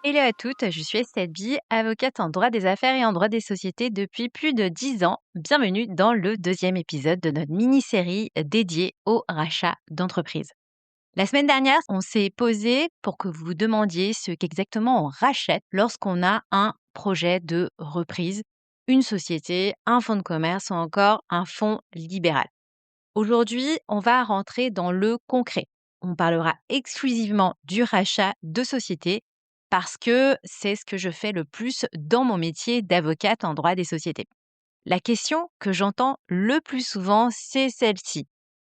Hello à toutes, je suis Estelle Bi, avocate en droit des affaires et en droit des sociétés depuis plus de 10 ans. Bienvenue dans le deuxième épisode de notre mini-série dédiée au rachat d'entreprise. La semaine dernière, on s'est posé pour que vous vous demandiez ce qu'exactement on rachète lorsqu'on a un projet de reprise, une société, un fonds de commerce ou encore un fonds libéral. Aujourd'hui, on va rentrer dans le concret. On parlera exclusivement du rachat de société parce que c'est ce que je fais le plus dans mon métier d'avocate en droit des sociétés. La question que j'entends le plus souvent, c'est celle-ci.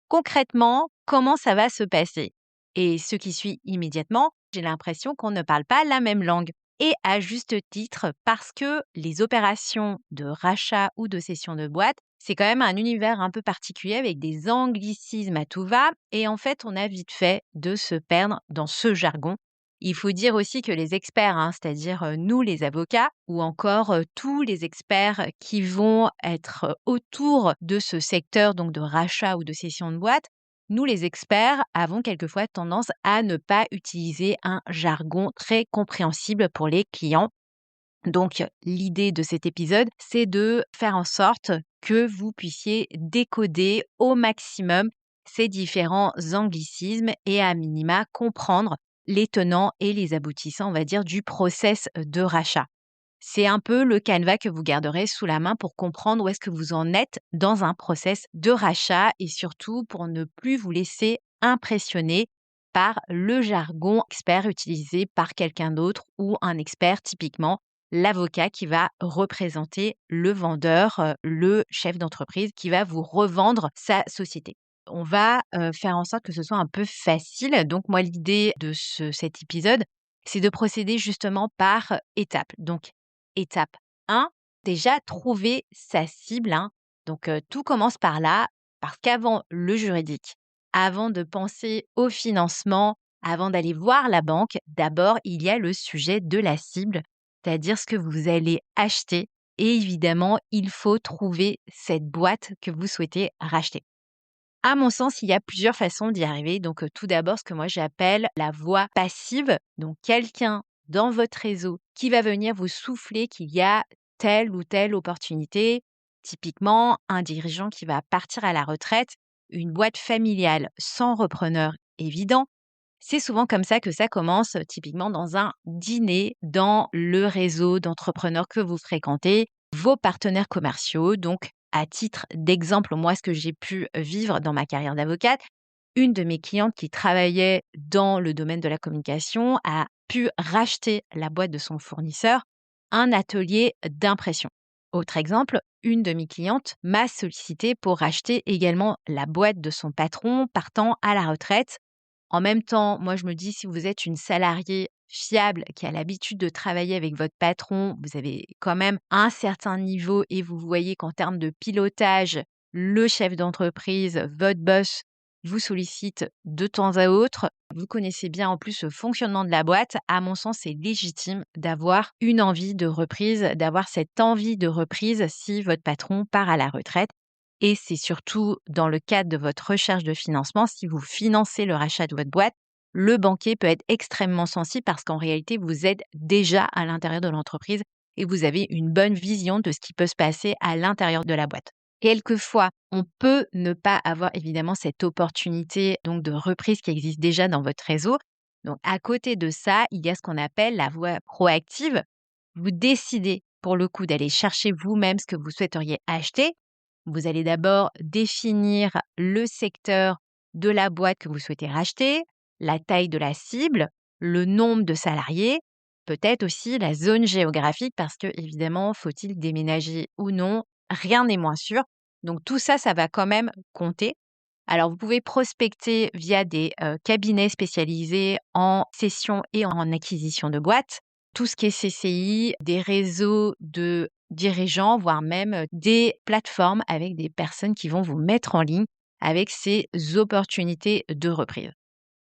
Concrètement, comment ça va se passer? Et ce qui suit immédiatement, j'ai l'impression qu'on ne parle pas la même langue. Et à juste titre, parce que les opérations de rachat ou de cession de boîte, c'est quand même un univers un peu particulier avec des anglicismes à tout va. Et en fait, on a vite fait de se perdre dans ce jargon. Il faut dire aussi que les experts, c'est-à-dire nous les avocats, ou encore tous les experts qui vont être autour de ce secteur donc de rachat ou de cession de boîte, nous les experts avons quelquefois tendance à ne pas utiliser un jargon très compréhensible pour les clients. Donc l'idée de cet épisode, c'est de faire en sorte que vous puissiez décoder au maximum ces différents anglicismes et à minima comprendre les tenants et les aboutissants, on va dire, du process de rachat. C'est un peu le canevas que vous garderez sous la main pour comprendre où est-ce que vous en êtes dans un process de rachat et surtout pour ne plus vous laisser impressionner par le jargon expert utilisé par quelqu'un d'autre ou un expert, typiquement l'avocat qui va représenter le vendeur, le chef d'entreprise qui va vous revendre sa société. On va faire en sorte que ce soit un peu facile. Donc moi, l'idée de cet épisode, c'est de procéder justement par étapes. Donc, étape 1, déjà trouver sa cible, Donc, tout commence par là, parce qu'avant le juridique, avant de penser au financement, avant d'aller voir la banque, d'abord, il y a le sujet de la cible, c'est-à-dire ce que vous allez acheter et évidemment, il faut trouver cette boîte que vous souhaitez racheter. À mon sens, il y a plusieurs façons d'y arriver. Donc, tout d'abord, ce que moi j'appelle la voie passive. Donc, quelqu'un dans votre réseau qui va venir vous souffler qu'il y a telle ou telle opportunité. Typiquement, un dirigeant qui va partir à la retraite, une boîte familiale sans repreneur évident. C'est souvent comme ça que ça commence, typiquement dans un dîner, dans le réseau d'entrepreneurs que vous fréquentez, vos partenaires commerciaux. Donc, à titre d'exemple, moi, ce que j'ai pu vivre dans ma carrière d'avocate, une de mes clientes qui travaillait dans le domaine de la communication a pu racheter la boîte de son fournisseur, un atelier d'impression. Autre exemple, une de mes clientes m'a sollicité pour racheter également la boîte de son patron partant à la retraite. En même temps, moi, je me dis, si vous êtes une salariée fiable qui a l'habitude de travailler avec votre patron, vous avez quand même un certain niveau et vous voyez qu'en termes de pilotage, le chef d'entreprise, votre boss, vous sollicite de temps à autre. Vous connaissez bien en plus le fonctionnement de la boîte. À mon sens, c'est légitime d'avoir une envie de reprise, d'avoir cette envie de reprise si votre patron part à la retraite. Et c'est surtout dans le cadre de votre recherche de financement, si vous financez le rachat de votre boîte, le banquier peut être extrêmement sensible parce qu'en réalité, vous êtes déjà à l'intérieur de l'entreprise et vous avez une bonne vision de ce qui peut se passer à l'intérieur de la boîte. Quelquefois, on peut ne pas avoir évidemment cette opportunité donc de reprise qui existe déjà dans votre réseau. Donc, à côté de ça, il y a ce qu'on appelle la voie proactive. Vous décidez pour le coup d'aller chercher vous-même ce que vous souhaiteriez acheter. Vous allez d'abord définir le secteur de la boîte que vous souhaitez racheter, la taille de la cible, le nombre de salariés, peut-être aussi la zone géographique parce que évidemment, faut-il déménager ou non, rien n'est moins sûr. Donc tout ça, ça va quand même compter. Alors vous pouvez prospecter via des cabinets spécialisés en cession et en acquisition de boîtes. Tout ce qui est CCI, des réseaux de dirigeants, voire même des plateformes avec des personnes qui vont vous mettre en ligne avec ces opportunités de reprise.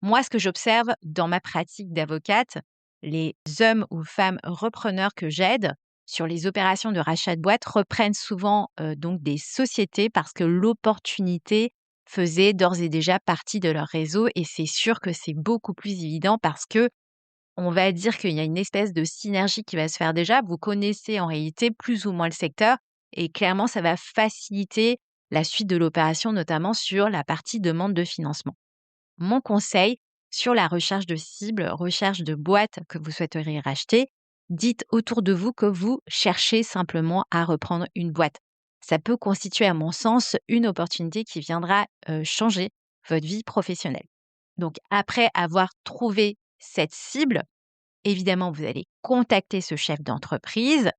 Moi, ce que j'observe dans ma pratique d'avocate, les hommes ou femmes repreneurs que j'aide sur les opérations de rachat de boîtes reprennent souvent donc des sociétés parce que l'opportunité faisait d'ores et déjà partie de leur réseau et c'est sûr que c'est beaucoup plus évident parce que On va dire qu'il y a une espèce de synergie qui va se faire déjà. Vous connaissez en réalité plus ou moins le secteur et clairement, ça va faciliter la suite de l'opération, notamment sur la partie demande de financement. Mon conseil sur la recherche de cibles, recherche de boîtes que vous souhaiteriez racheter, dites autour de vous que vous cherchez simplement à reprendre une boîte. Ça peut constituer, à mon sens, une opportunité qui viendra changer votre vie professionnelle. Donc, après avoir trouvé cette cible, évidemment, vous allez contacter ce chef d'entreprise.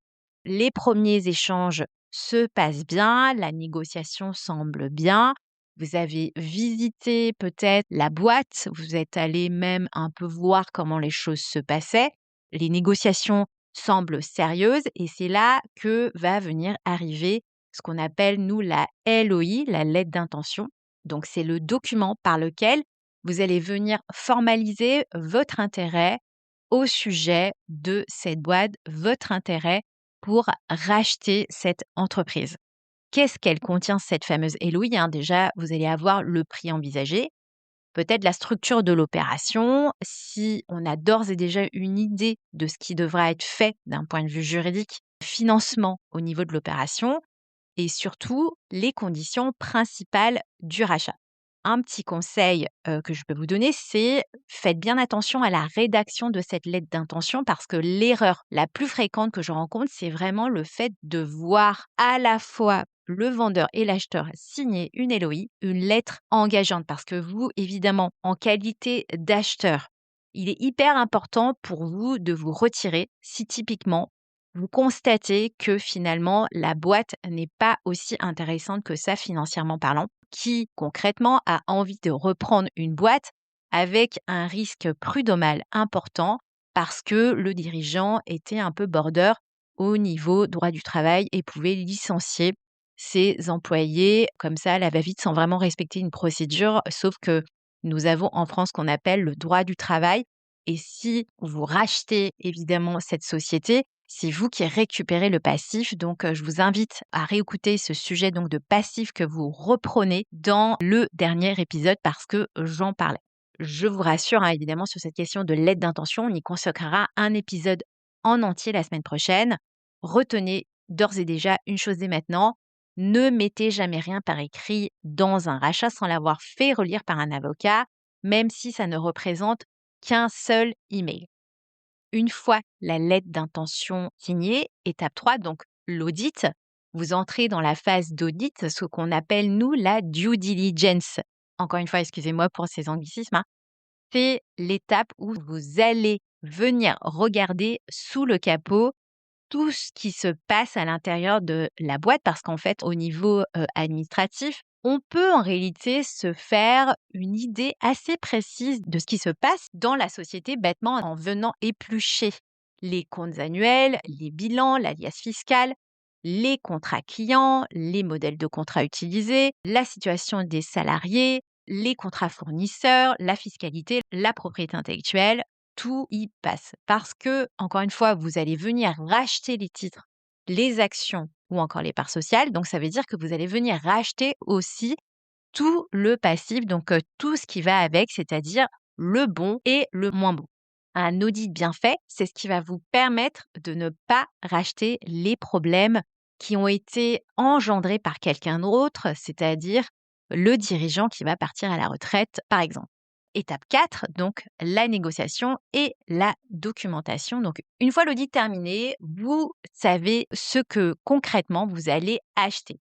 Les premiers échanges se passent bien, la négociation semble bien. Vous avez visité peut-être la boîte, vous êtes allé même un peu voir comment les choses se passaient. Les négociations semblent sérieuses et c'est là que va venir arriver ce qu'on appelle, nous, la LOI, la lettre d'intention. Donc, c'est le document par lequel vous allez venir formaliser votre intérêt au sujet de cette boîte, votre intérêt pour racheter cette entreprise. Qu'est-ce qu'elle contient, cette fameuse LOI, hein? Déjà, vous allez avoir le prix envisagé, peut-être la structure de l'opération, si on a d'ores et déjà une idée de ce qui devra être fait d'un point de vue juridique, financement au niveau de l'opération et surtout les conditions principales du rachat. Un petit conseil que je peux vous donner, c'est faites bien attention à la rédaction de cette lettre d'intention parce que l'erreur la plus fréquente que je rencontre, c'est vraiment le fait de voir à la fois le vendeur et l'acheteur signer une LOI, une lettre engageante. Parce que vous, évidemment, en qualité d'acheteur, il est hyper important pour vous de vous retirer si typiquement vous constatez que finalement la boîte n'est pas aussi intéressante que ça financièrement parlant. Qui concrètement a envie de reprendre une boîte avec un risque prud'homal important parce que le dirigeant était un peu border au niveau droit du travail et pouvait licencier ses employés comme ça à la va-vite sans vraiment respecter une procédure, sauf que nous avons en France ce qu'on appelle le droit du travail et si vous rachetez évidemment cette société, c'est vous qui récupérez le passif. Donc, je vous invite à réécouter ce sujet donc de passif que vous reprenez dans le dernier épisode parce que j'en parlais. Je vous rassure, hein, évidemment, sur cette question de l'aide d'intention, on y consacrera un épisode en entier la semaine prochaine. Retenez d'ores et déjà une chose dès maintenant, ne mettez jamais rien par écrit dans un rachat sans l'avoir fait relire par un avocat, même si ça ne représente qu'un seul email. Une fois la lettre d'intention signée, étape 3, donc l'audit, vous entrez dans la phase d'audit, ce qu'on appelle, nous, la due diligence. Encore une fois, excusez-moi pour ces anglicismes, hein. C'est l'étape où vous allez venir regarder sous le capot tout ce qui se passe à l'intérieur de la boîte parce qu'en fait, au niveau, administratif, on peut en réalité se faire une idée assez précise de ce qui se passe dans la société bêtement en venant éplucher les comptes annuels, les bilans, l'alias fiscal, les contrats clients, les modèles de contrats utilisés, la situation des salariés, les contrats fournisseurs, la fiscalité, la propriété intellectuelle, tout y passe. Parce que, encore une fois, vous allez venir racheter les titres, les actions ou encore les parts sociales. Donc, ça veut dire que vous allez venir racheter aussi tout le passif, donc tout ce qui va avec, c'est-à-dire le bon et le moins bon. Un audit bien fait, c'est ce qui va vous permettre de ne pas racheter les problèmes qui ont été engendrés par quelqu'un d'autre, c'est-à-dire le dirigeant qui va partir à la retraite, par exemple. Étape 4, donc la négociation et la documentation. Donc, une fois l'audit terminé, vous savez ce que concrètement vous allez acheter.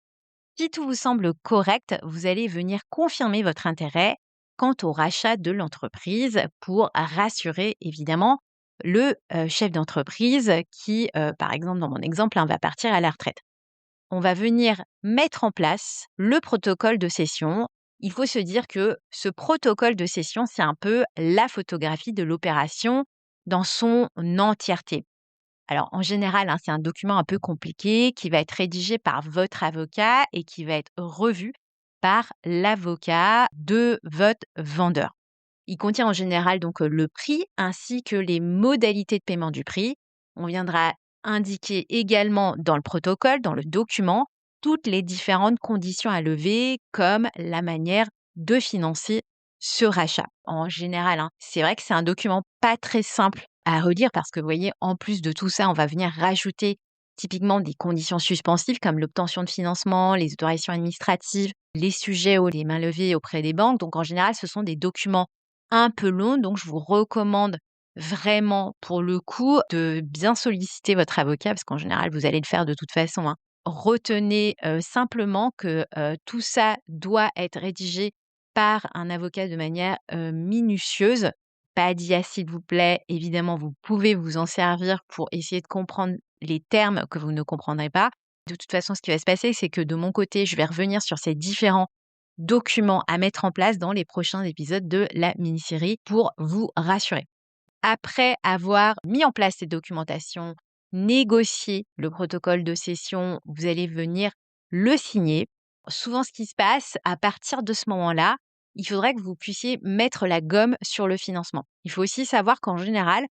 Si tout vous semble correct, vous allez venir confirmer votre intérêt quant au rachat de l'entreprise pour rassurer évidemment le chef d'entreprise qui, par exemple, dans mon exemple, hein, va partir à la retraite. On va venir mettre en place le protocole de cession. Il faut se dire que ce protocole de cession, c'est un peu la photographie de l'opération dans son entièreté. Alors, en général, hein, c'est un document un peu compliqué qui va être rédigé par votre avocat et qui va être revu par l'avocat de votre vendeur. Il contient en général donc le prix ainsi que les modalités de paiement du prix. On viendra indiquer également dans le protocole, dans le document, toutes les différentes conditions à lever, comme la manière de financer ce rachat. En général, hein, c'est vrai que c'est un document pas très simple à relire parce que vous voyez, en plus de tout ça, on va venir rajouter typiquement des conditions suspensives comme l'obtention de financement, les autorisations administratives, les sujets ou les mains levées auprès des banques. Donc en général, ce sont des documents un peu longs. Donc je vous recommande vraiment pour le coup de bien solliciter votre avocat parce qu'en général, vous allez le faire de toute façon, hein. Retenez, simplement que, tout ça doit être rédigé par un avocat de manière, minutieuse. Pas d'IA s'il vous plaît. Évidemment, vous pouvez vous en servir pour essayer de comprendre les termes que vous ne comprendrez pas. De toute façon, ce qui va se passer, c'est que de mon côté, je vais revenir sur ces différents documents à mettre en place dans les prochains épisodes de la mini-série pour vous rassurer. Après avoir mis en place ces documentations, négocié le protocole de cession, vous allez venir le signer. Souvent, ce qui se passe, à partir de ce moment-là, il faudrait que vous puissiez mettre la gomme sur le financement. Il faut aussi savoir qu'en général,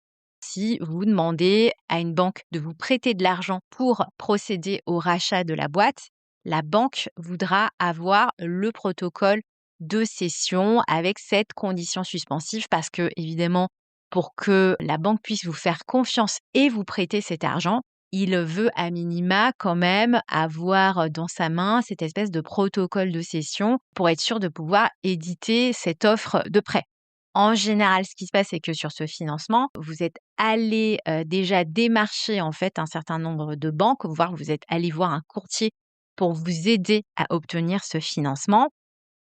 si vous demandez à une banque de vous prêter de l'argent pour procéder au rachat de la boîte, la banque voudra avoir le protocole de cession avec cette condition suspensive parce que, évidemment, pour que la banque puisse vous faire confiance et vous prêter cet argent, il veut à minima quand même avoir dans sa main cette espèce de protocole de cession pour être sûr de pouvoir éditer cette offre de prêt. En général, ce qui se passe, c'est que sur ce financement, vous êtes allé déjà démarcher en fait un certain nombre de banques, voire vous êtes allé voir un courtier pour vous aider à obtenir ce financement.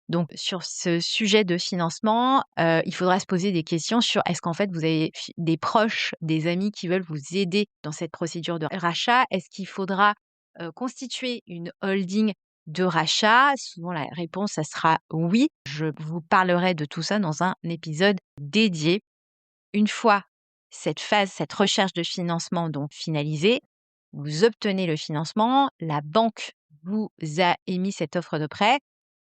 Donc sur ce sujet de financement, il faudra se poser des questions sur est-ce qu'en fait vous avez des proches, des amis qui veulent vous aider dans cette procédure de rachat? Est-ce qu'il faudra, constituer une holding de rachat? Souvent la réponse, ça sera oui. Je vous parlerai de tout ça dans un épisode dédié. Une fois cette phase, cette recherche de financement donc finalisée, vous obtenez le financement, la banque vous a émis cette offre de prêt.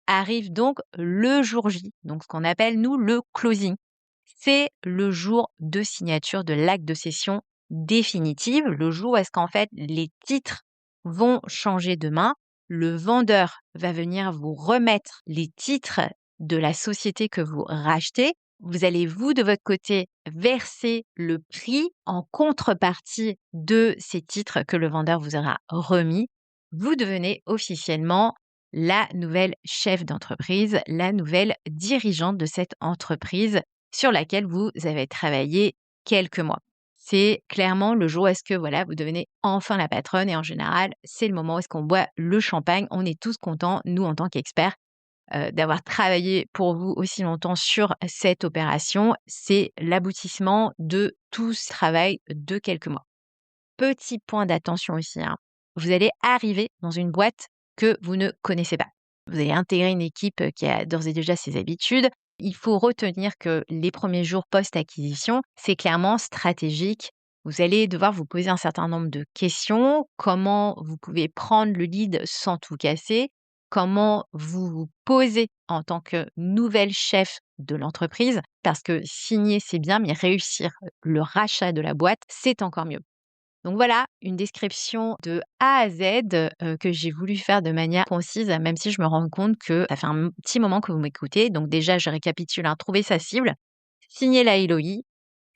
Arrive donc le jour J, donc ce qu'on appelle nous le closing. C'est le jour de signature de l'acte de cession définitive, le jour où est-ce qu'en fait les titres vont changer de main. Le vendeur va venir vous remettre les titres de la société que vous rachetez. Vous allez, vous, de votre côté, verser le prix en contrepartie de ces titres que le vendeur vous aura remis. Vous devenez officiellement la nouvelle chef d'entreprise, la nouvelle dirigeante de cette entreprise sur laquelle vous avez travaillé quelques mois. C'est clairement le jour où est-ce que voilà, vous devenez enfin la patronne et en général, c'est le moment où est-ce qu'on boit le champagne. On est tous contents, nous en tant qu'experts, d'avoir travaillé pour vous aussi longtemps sur cette opération. C'est l'aboutissement de tout ce travail de quelques mois. Petit point d'attention aussi, hein, vous allez arriver dans une boîte que vous ne connaissez pas. Vous allez intégrer une équipe qui a d'ores et déjà ses habitudes. Il faut retenir que les premiers jours post-acquisition, c'est clairement stratégique. Vous allez devoir vous poser un certain nombre de questions. Comment vous pouvez prendre le lead sans tout casser? Comment vous vous posez en tant que nouvelle chef de l'entreprise? Parce que signer, c'est bien, mais réussir le rachat de la boîte, c'est encore mieux. Donc voilà, une description de A à Z, que j'ai voulu faire de manière concise, même si je me rends compte que ça fait un petit moment que vous m'écoutez. Donc déjà, je récapitule, hein, trouver sa cible, signer la LOI,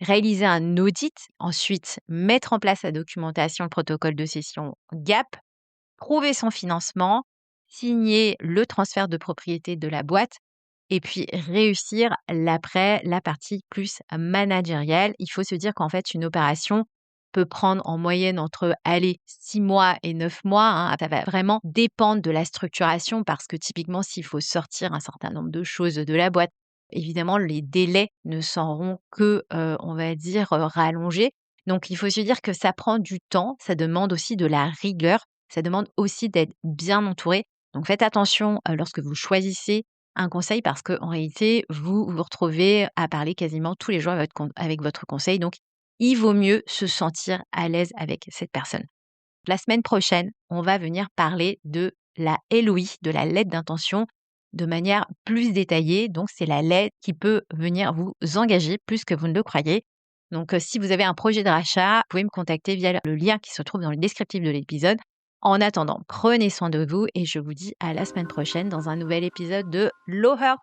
réaliser un audit, ensuite mettre en place la documentation, le protocole de cession GAP, trouver son financement, signer le transfert de propriété de la boîte et puis réussir l'après, la partie plus managériale. Il faut se dire qu'en fait, une opération peut prendre en moyenne entre, allez, 6 mois et 9 mois, hein. Ça va vraiment dépendre de la structuration parce que typiquement, s'il faut sortir un certain nombre de choses de la boîte, évidemment, les délais ne seront que, on va dire, rallongés. Donc il faut se dire que ça prend du temps, ça demande aussi de la rigueur, ça demande aussi d'être bien entouré. Donc faites attention, lorsque vous choisissez un conseil parce qu'en réalité, vous vous retrouvez à parler quasiment tous les jours avec votre conseil. Donc, il vaut mieux se sentir à l'aise avec cette personne. La semaine prochaine, on va venir parler de la LOI, de la lettre d'intention, de manière plus détaillée. Donc, c'est la lettre qui peut venir vous engager plus que vous ne le croyez. Donc, si vous avez un projet de rachat, vous pouvez me contacter via le lien qui se trouve dans le descriptif de l'épisode. En attendant, prenez soin de vous et je vous dis à la semaine prochaine dans un nouvel épisode de Low Her.